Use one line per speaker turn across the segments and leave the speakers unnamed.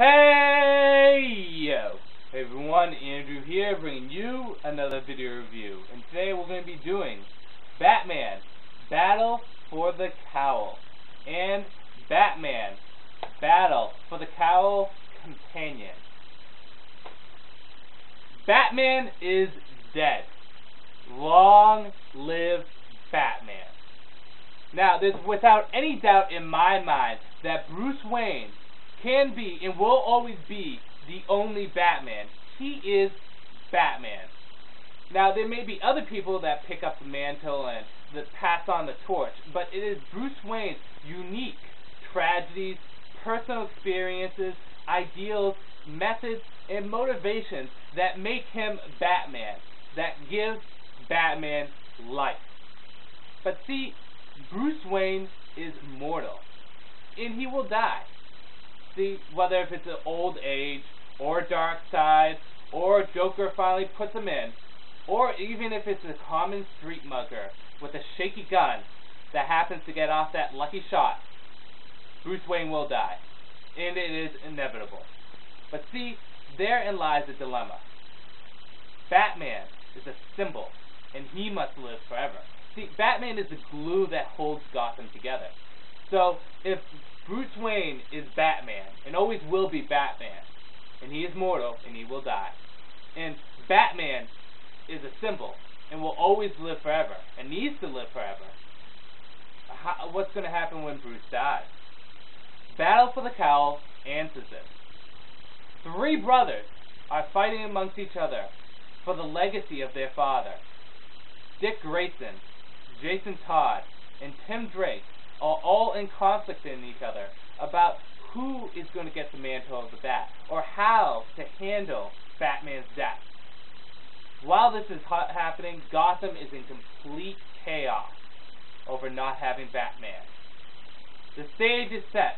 Hey yo! Hey everyone, Andrew here, bringing you another video review. And today we're going to be doing Batman, Battle for the Cowl, and Batman, Battle for the Cowl Companion. Batman is dead. Long live Batman. Now, there's without any doubt in my mind that Bruce Wayne can be and will always be the only Batman. He is Batman. Now, there may be other people that pick up the mantle and that pass on the torch, but it is Bruce Wayne's unique tragedies, personal experiences, ideals, methods, and motivations that make him Batman, that give Batman life. But see, Bruce Wayne is mortal, and he will die. See, whether if it's an old age, or dark side, or Joker finally puts him in, or even if it's a common street mugger with a shaky gun that happens to get off that lucky shot, Bruce Wayne will die, and it is inevitable. But see, therein lies the dilemma. Batman is a symbol, and he must live forever. See, Batman is the glue that holds Gotham together. So, if Bruce Wayne is Batman, and always will be Batman, and he is mortal, and he will die, and Batman is a symbol, and will always live forever, and needs to live forever, what's going to happen when Bruce dies? Battle for the Cowl answers this. Three brothers are fighting amongst each other for the legacy of their father. Dick Grayson, Jason Todd, and Tim Drake are all in conflict in each other about who is going to get the mantle of the Bat, or how to handle Batman's death. While this is happening, Gotham is in complete chaos over not having Batman. The stage is set.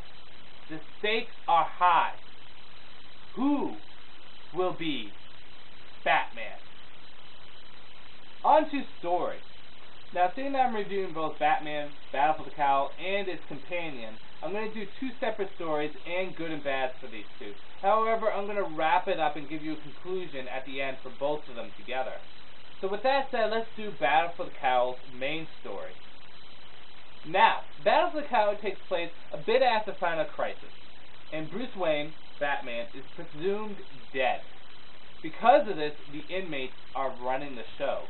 The stakes are high. Who will be Batman? On to story. Now, seeing that I'm reviewing both Batman, Battle for the Cowl, and its companion, I'm going to do two separate stories and good and bads for these two. However, I'm going to wrap it up and give you a conclusion at the end for both of them together. So with that said, let's do Battle for the Cowl's main story. Now, Battle for the Cowl takes place a bit after Final Crisis, and Bruce Wayne, Batman, is presumed dead. Because of this, the inmates are running the show.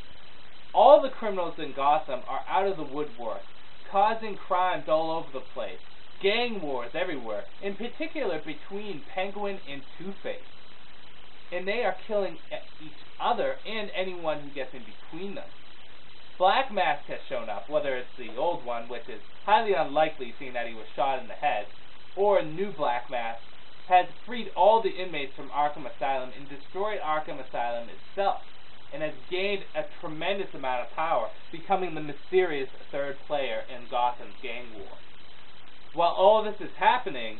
All the criminals in Gotham are out of the woodwork, causing crimes all over the place, gang wars everywhere, in particular between Penguin and Two-Face. And they are killing each other and anyone who gets in between them. Black Mask has shown up, whether it's the old one, which is highly unlikely seeing that he was shot in the head, or a new Black Mask, has freed all the inmates from Arkham Asylum and destroyed Arkham Asylum itself, and has gained a tremendous amount of power, becoming the mysterious third player in Gotham's gang war. While all this is happening,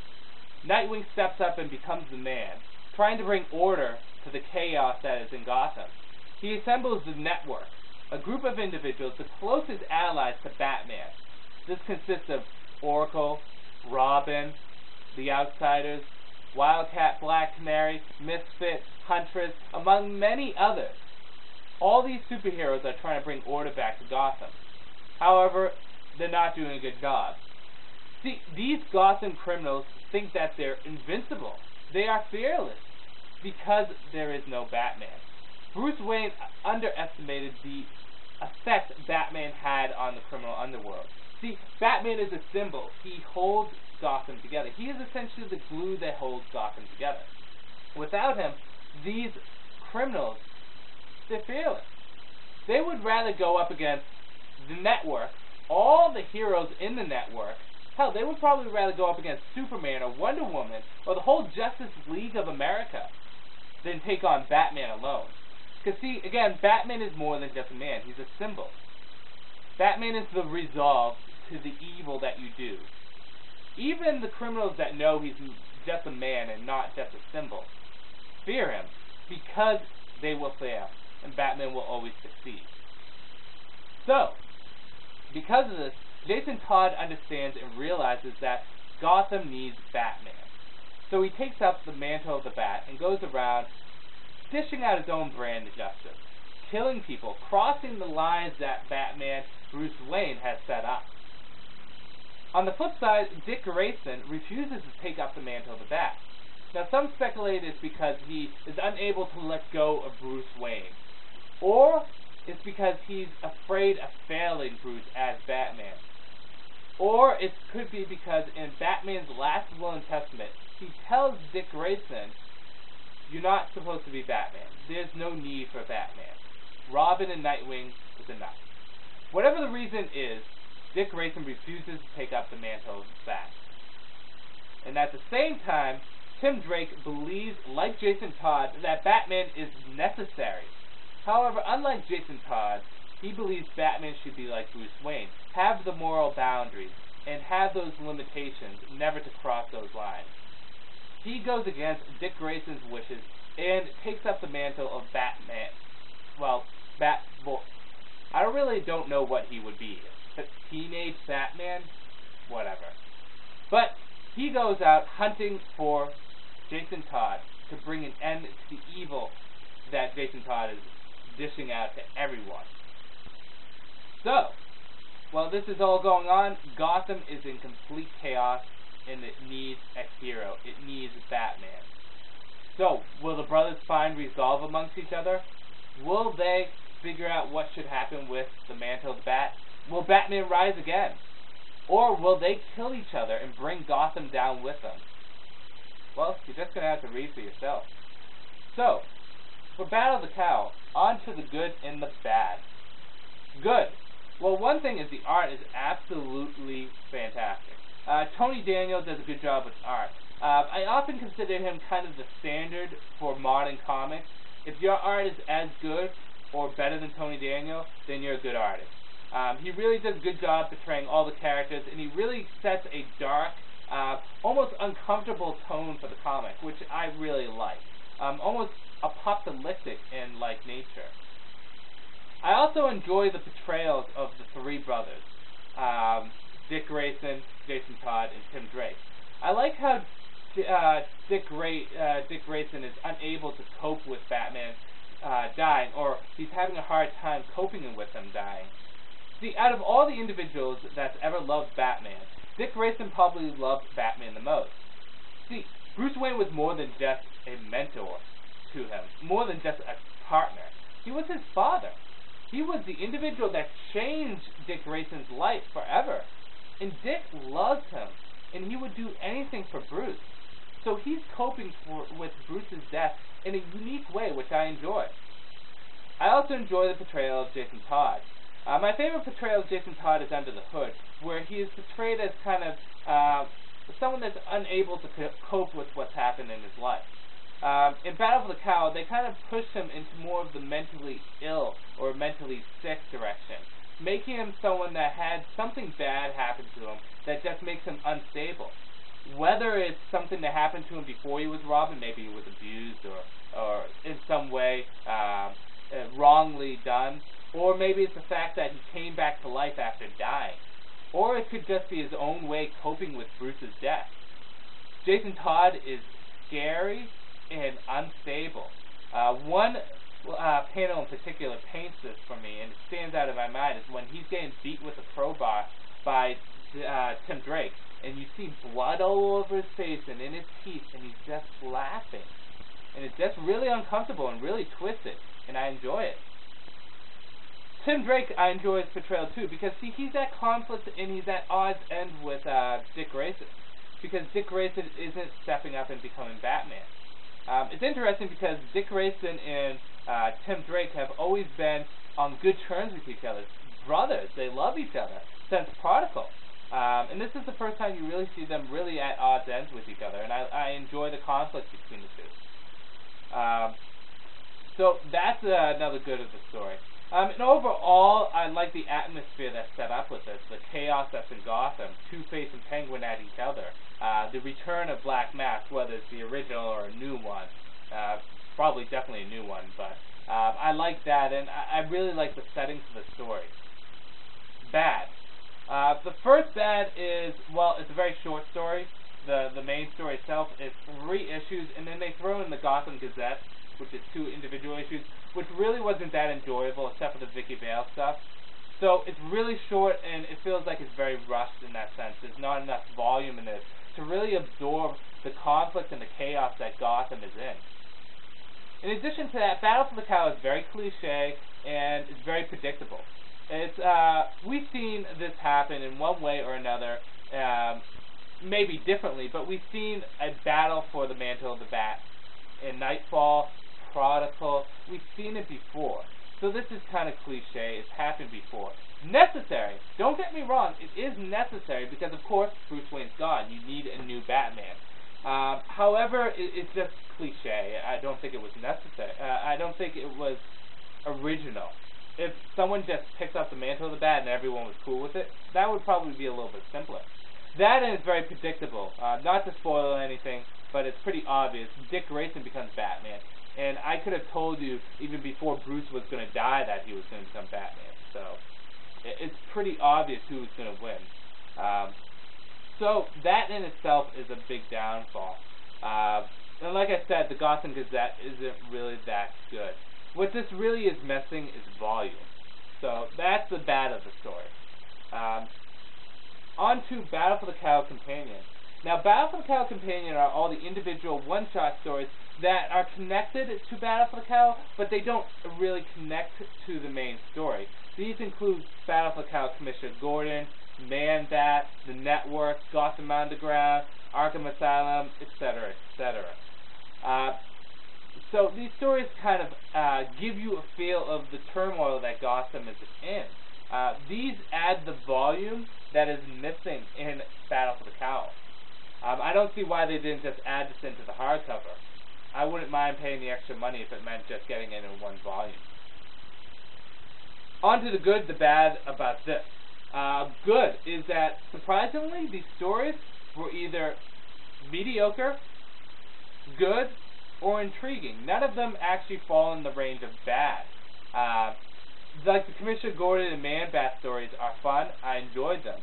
Nightwing steps up and becomes the man, trying to bring order to the chaos that is in Gotham. He assembles the Network, a group of individuals, the closest allies to Batman. This consists of Oracle, Robin, the Outsiders, Wildcat, Black Canary, Misfit, Huntress, among many others. All these superheroes are trying to bring order back to Gotham. However, they're not doing a good job. See, these Gotham criminals think that they're invincible. They are fearless because there is no Batman. Bruce Wayne underestimated the effect Batman had on the criminal underworld. See, Batman is a symbol. He holds Gotham together. He is essentially the glue that holds Gotham together. Without him, these criminals, they're fearless. They would rather go up against the Network, all the heroes in the Network. Hell, they would probably rather go up against Superman or Wonder Woman or the whole Justice League of America than take on Batman alone. Because see, again, Batman is more than just a man. He's a symbol. Batman is the resolve to the evil that you do. Even the criminals that know he's just a man and not just a symbol fear him because they will fail, and Batman will always succeed. So, because of this, Jason Todd understands and realizes that Gotham needs Batman. So he takes up the mantle of the Bat and goes around dishing out his own brand of justice, killing people, crossing the lines that Batman Bruce Wayne has set up. On the flip side, Dick Grayson refuses to take up the mantle of the Bat. Now, some speculate it's because he is unable to let go of Bruce Wayne, or it's because he's afraid of failing Bruce as Batman. Or it could be because in Batman's last will and testament, he tells Dick Grayson, "You're not supposed to be Batman. There's no need for Batman. Robin and Nightwing is enough." Whatever the reason is, Dick Grayson refuses to take up the mantle of the Bat. And at the same time, Tim Drake believes, like Jason Todd, that Batman is necessary. However, unlike Jason Todd, he believes Batman should be like Bruce Wayne, have the moral boundaries, and have those limitations, never to cross those lines. He goes against Dick Grayson's wishes and takes up the mantle of Batman. Well, I really don't know what he would be. Teenage Batman? Whatever. But he goes out hunting for Jason Todd to bring an end to the evil that Jason Todd is dishing out to everyone. So, while this is all going on, Gotham is in complete chaos and it needs a hero. It needs Batman. So, will the brothers find resolve amongst each other? Will they figure out what should happen with the mantle of the Bat? Will Batman rise again? Or will they kill each other and bring Gotham down with them? Well, you're just going to have to read for yourself. So, for Battle of the Cowl, on to the good and the bad. Good. Well, one thing is the art is absolutely fantastic. Tony Daniel does a good job with art. I often consider him kind of the standard for modern comics. If your art is as good or better than Tony Daniel, then you're a good artist. He really does a good job portraying all the characters, and he really sets a dark, almost uncomfortable tone for the comic, which I really like. Almost apocalyptic in like nature. I also enjoy the portrayals of the three brothers, Dick Grayson, Jason Todd, and Tim Drake. I like how Dick Grayson is unable to cope with Batman dying, or he's having a hard time coping with him dying. See, out of all the individuals that's ever loved Batman, Dick Grayson probably loved Batman the most. See, Bruce Wayne was more than just a mentor to him, more than just a partner. He was his father. He was the individual that changed Dick Grayson's life forever. And Dick loves him, and he would do anything for Bruce. So he's coping with Bruce's death in a unique way, which I enjoy. I also enjoy the portrayal of Jason Todd. My favorite portrayal of Jason Todd is Under the Hood, where he is portrayed as kind of someone that's unable to cope with what's happened in his life. In Battle of the Cowl, they kind of pushed him into more of the mentally ill or mentally sick direction, making him someone that had something bad happen to him that just makes him unstable. Whether it's something that happened to him before he was Robin, maybe he was abused or in some way wrongly done, or maybe it's the fact that he came back to life after dying. Or it could just be his own way coping with Bruce's death. Jason Todd is scary and unstable. One panel in particular paints this for me, and it stands out in my mind, is when he's getting beat with a crowbar by Tim Drake, and you see blood all over his face and in his teeth, and he's just laughing. And it's just really uncomfortable and really twisted, and I enjoy it. Tim Drake, I enjoy his portrayal too, because see, he's at conflict and he's at odds end with Dick Grayson, because Dick Grayson isn't stepping up and becoming Batman. It's interesting because Dick Grayson and Tim Drake have always been on good terms with each other. Brothers, they love each other since Prodigal. And this is the first time you really see them really at odds ends with each other, and I enjoy the conflict between the two. So that's another good of the story. And overall, I like the atmosphere that's set up with this, the chaos that's in Gotham, Two-Face and Penguin at each other, the return of Black Mask, whether it's the original or a new one, probably definitely a new one, but I like that, and I really like the setting for the story. Bad. The first bad is, well, it's a very short story, the main story itself is 3 issues, and then they throw in the Gotham Gazette, which is 2 individual issues, which really wasn't that enjoyable except for the Vicky Vale stuff. So it's really short, and it feels like it's very rushed in that sense. There's not enough volume in it to really absorb the conflict and the chaos that Gotham is in. In addition to that, Battle for the Cowl is very cliche and it's very predictable. It's we've seen this happen in one way or another, maybe differently, but we've seen a battle for the mantle of the Bat in Nightfall, Prodigal. We've seen it before. So this is kind of cliche. It's happened before. Necessary. Don't get me wrong. It is necessary because, of course, Bruce Wayne's gone. You need a new Batman. However, it's just cliche. I don't think it was necessary. I don't think it was original. If someone just picked up the mantle of the Bat and everyone was cool with it, that would probably be a little bit simpler. That and it's very predictable. Not to spoil anything, but it's pretty obvious. Dick Grayson becomes Batman. And I could have told you even before Bruce was going to die that he was going to become Batman. So it's pretty obvious who was going to win. So that in itself is a big downfall. And like I said, the Gotham Gazette isn't really that good. What this really is missing is volume. So that's the bad of the story. On to Battle for the Cowl Companion. Now, Battle for the Cowl Companion are all the individual one-shot stories that are connected to Battle for the Cowl, but they don't really connect to the main story. These include Battle for the Cowl Commissioner Gordon, Man-Bat, The Network, Gotham Underground, Arkham Asylum, etc., etc. So these stories kind of give you a feel of the turmoil that Gotham is in. These add the volume that is missing in Battle for the Cowl. I don't see why they didn't just add this into the hardcover. I wouldn't mind paying the extra money if it meant just getting it in one volume. On to the good, the bad about this. Good is that, surprisingly, these stories were either mediocre, good, or intriguing. None of them actually fall in the range of bad. Like the Commissioner Gordon and Man-Bat stories are fun. I enjoyed them.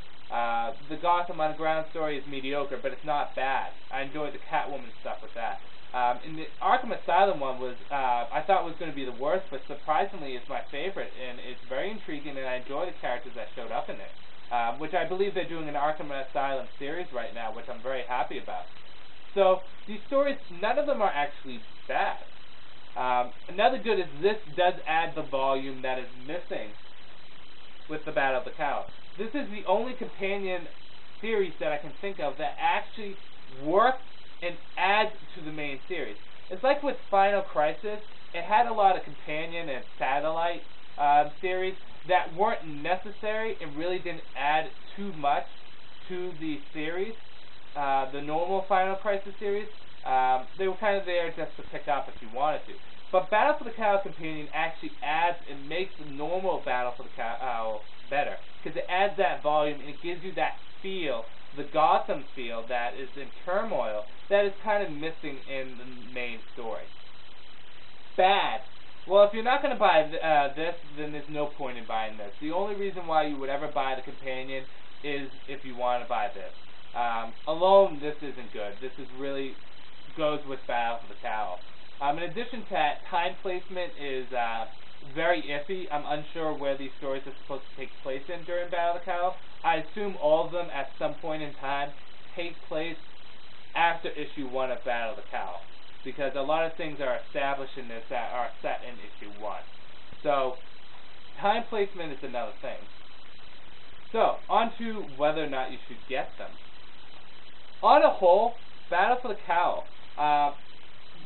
The Gotham Underground story is mediocre, but it's not bad. I enjoyed the Catwoman stuff with that. And the Arkham Asylum one was, I thought was going to be the worst, but surprisingly it's my favorite, and it's very intriguing, and I enjoy the characters that showed up in it, which I believe they're doing an Arkham Asylum series right now, which I'm very happy about. So these stories, none of them are actually bad. Another good is this does add the volume that is missing with the Battle of the Cowl. This is the only companion series that I can think of that actually works and adds to the main series. It's like with Final Crisis, it had a lot of companion and satellite series that weren't necessary and really didn't add too much to the series. The normal Final Crisis series, they were kind of there just to pick up if you wanted to. But Battle for the Cowl Companion actually adds and makes the normal Battle for the Cowl better, because it adds that volume and it gives you that feel, the Gotham feel that is in turmoil, that is kind of missing in the main story. Bad. Well, if you're not going to buy this, then there's no point in buying this. The only reason why you would ever buy the companion is if you want to buy this. Alone, this isn't good. This is really goes with Battle for the Cowl. In addition to that, time placement is very iffy. I'm unsure where these stories are supposed to take place in during Battle of the Cowl. I assume all of them at some point in time take place after issue 1 of Battle of the Cowl, because a lot of things are established in this that are set in issue 1. So time placement is another thing. So on to whether or not you should get them. On a whole, Battle for the Cowl,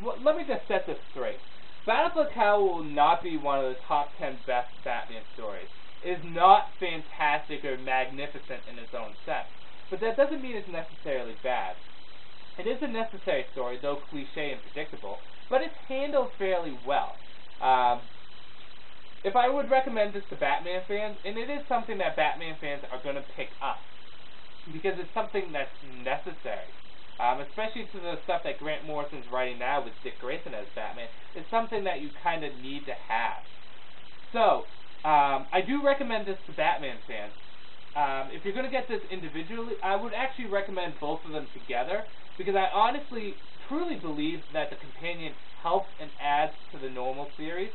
let me just set this straight. Battle for the Cowl will not be one of the top 10 best Batman stories. It is not fantastic or magnificent in its own sense, but that doesn't mean it's necessarily bad. It is a necessary story, though cliche and predictable, but it's handled fairly well. If I would recommend this to Batman fans, and it is something that Batman fans are going to pick up, because it's something that's necessary. Especially to the stuff that Grant Morrison's writing now with Dick Grayson as Batman, it's something that you kind of need to have. So, I do recommend this to Batman fans. If you're going to get this individually, I would actually recommend both of them together, because I honestly, truly believe that the companion helps and adds to the normal series.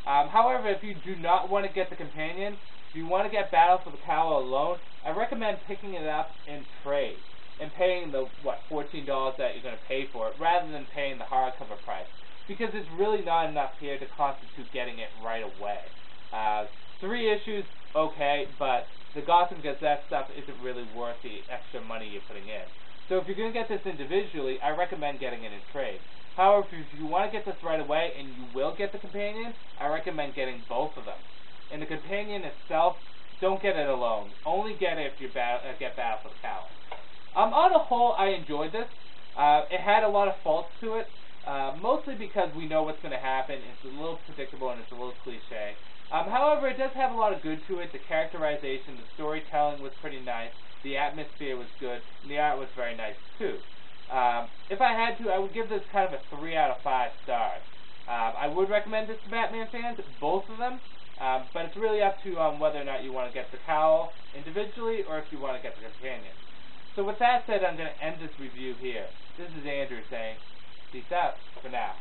However, if you do not want to get the companion, if you want to get Battle for the Cowl alone, I recommend picking it up in trade and paying the, $14 that you're going to pay for it, rather than paying the hardcover price, because it's really not enough here to constitute getting it right away. 3 issues, okay, but the Gotham Gazette stuff isn't really worth the extra money you're putting in. So if you're going to get this individually, I recommend getting it in trade. However, if you want to get this right away and you will get the companion, I recommend getting both of them. And the companion itself, don't get it alone. Only get it if you get Battle for the Cowl. On the whole, I enjoyed this. It had a lot of faults to it, mostly because we know what's going to happen. It's a little predictable and it's a little cliche. However, it does have a lot of good to it. The characterization, the storytelling was pretty nice. The atmosphere was good. And the art was very nice, too. If I had to, I would give this kind of a 3 out of 5 stars. I would recommend this to Batman fans, both of them. But it's really up to whether or not you want to get the Cowl individually or if you want to get the companion. So with that said, I'm going to end this review here. This is Andrew saying, peace out for now.